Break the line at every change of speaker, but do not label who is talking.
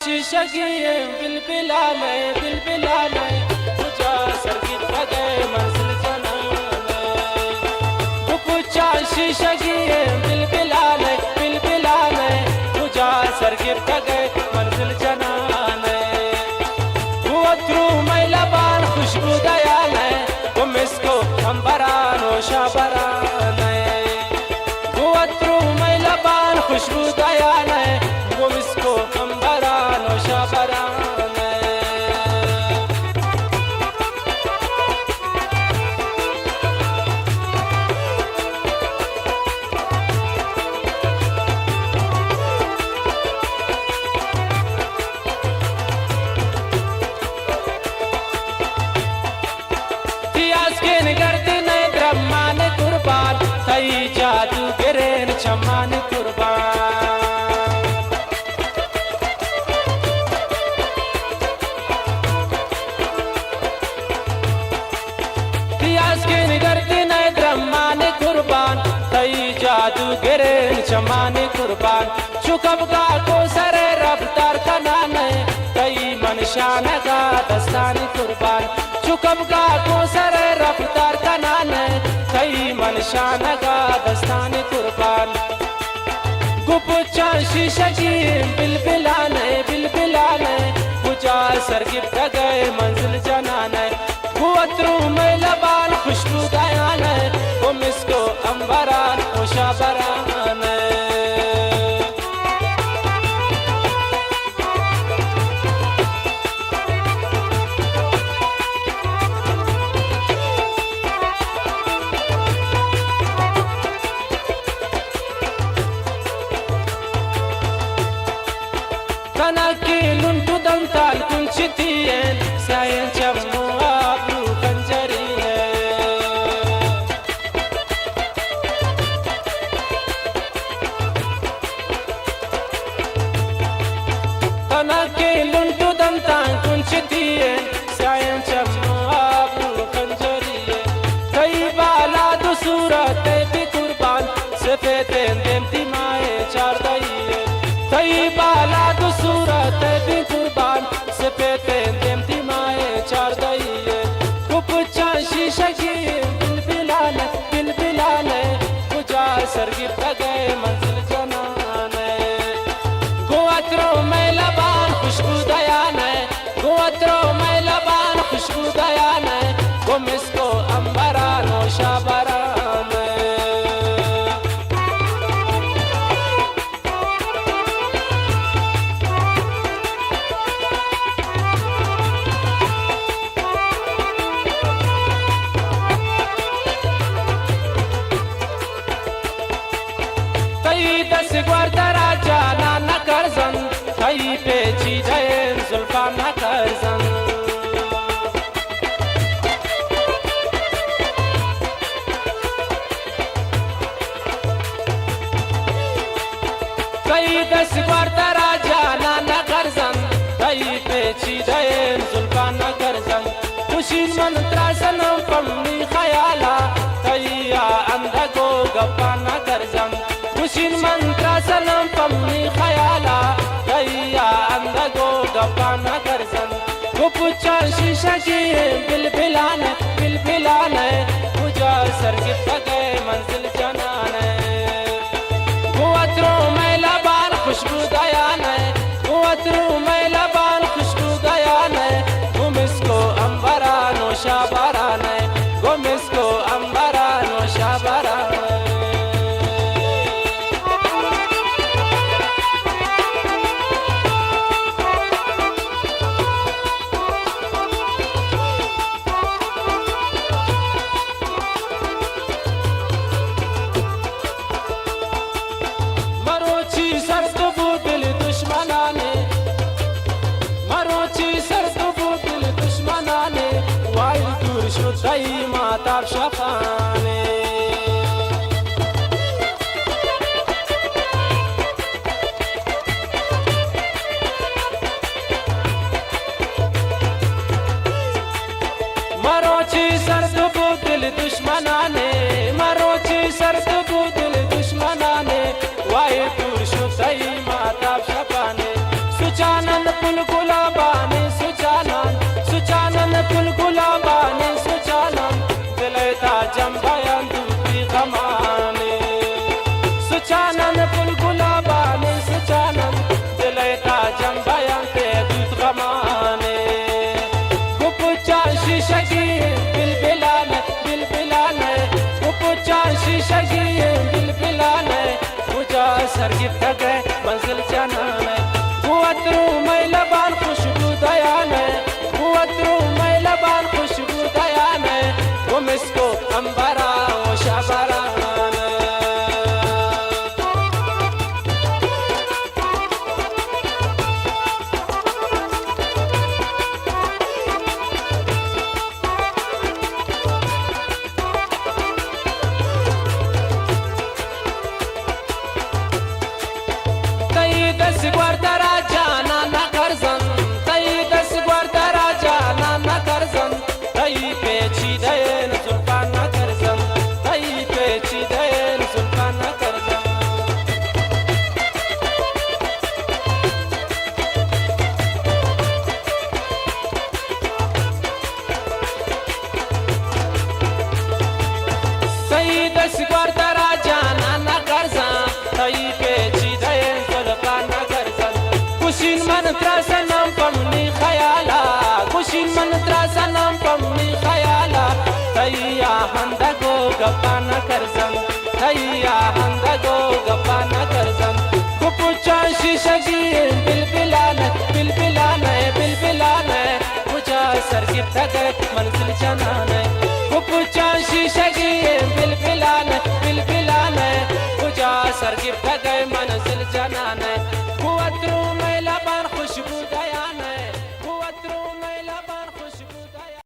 शीशगिए बिलबिलाने बिलबिलाने तुझा सरगित गए मंजिल जनाने कुचा शीशगिए बिलबिलाने बिलबिलाने तुझा सरगित गए मंजिल जनाने हुआत्रू मैलबान खुशबू दयाने तुम इसको हम बरानो शाबराने हुआत्रू मैलबान खुशबू दयाने तुम इसको हम बरानो शाबराने जादूगरेन चमान कुर्बान तियास के निगरती नए द्रमान कुर्बान तई जादूगरेन चमान कुर्बान चुकब का को सरे रफ्तार कनाने तई मनशान का दस्तानी कुर्बान चुकब का को सरे रफ्तार कनाने कई मनशान का दस्तानी कुर्बान गुपुचा शीशगी बिलबिलाने बिलबिलाने बुझा सरगिर गए मंजिल जनाने हुआत्रू मैलबान खुशबू दयाने तुम इसको अंबरान Usha बराने Kanaki luntu dantal kunchitiyen sayen chammu ablu kanjariye Kanaki luntu dantal kunchitiyen sayen chammu ablu kanjariye kai bala du surat bi qurban sefeten demti mae chardaiye kai bala du सूरत भी कुर्बान से पेते देमती माए चार दइए कुपचा शीशगी बिलबिलाने बिलबिलाने बुझा सरगिर गए मंजिल जनाने गोअत्रो मैलबान खुशबू दयाने गोअत्रो मैलबान खुशबू दयाने गुम इसको अंबरानो शाबराने दस गुर्दरा जाना न करजन कई पेची जैन जुल्फा न करजन कई दस गुर्दरा जाना न करजन कई पेची जैन जुल्फा न करजन खुशी मंत्रा सनम पम्मी खयाला कईया अंधगो गप्पा न करजन खुशी मंत्रा सनम पम्मी खयाला गैया अंधगो गप्पा न करजन गुपुचा शीशगी बिलबिलाने बिलबिलाने बुझा सरगित गए मंजिल जनाने हुआत्रू मैलबान खुशबू दयाने हुआत्रू मैलबान खुशबू दयाने गुम इसको अंबरानो शाबराने गुम इसको अंबरानो शाबराने शुद्धई माता शफाने मरोची सर्द बुदिल दुश्मनाने मरोची सर्द बुदिल दुश्मनाने वाई दूर शुद्धई माता शफाने सुचानंद पुल गुलाबाने सुचानन सुचानन पुल गुलाबाने सुचानन दिलता जंबायन दूती गमाने सुचानन पुल गुलाबाने सुचानन दिलता जंबायन ते दूत गमाने गुपुचा शीशगी बिलबिलाने बिलबिलाने गुपुचा शीशगी बिलबिलाने मुझा सरगिफ्ट गए मंजिल जाना कुवतरू मैलबान खुशबू दयान कुवतरू मैलबान खुशबू दयान वो मिसको अंबरा वो शबरा हंदगो गपाना करजन हैया हंदगो गपाना करजन गुपुचा शीशगी बिलबिलाने बिलबिलाने बिलबिलाने मुझा सरगिफ्ट गए मंजिल जाना गुपुचा शीशगी बिलबिलाने बिलबिलाने मुझा सरगिफ्ट गए मंजिल जाना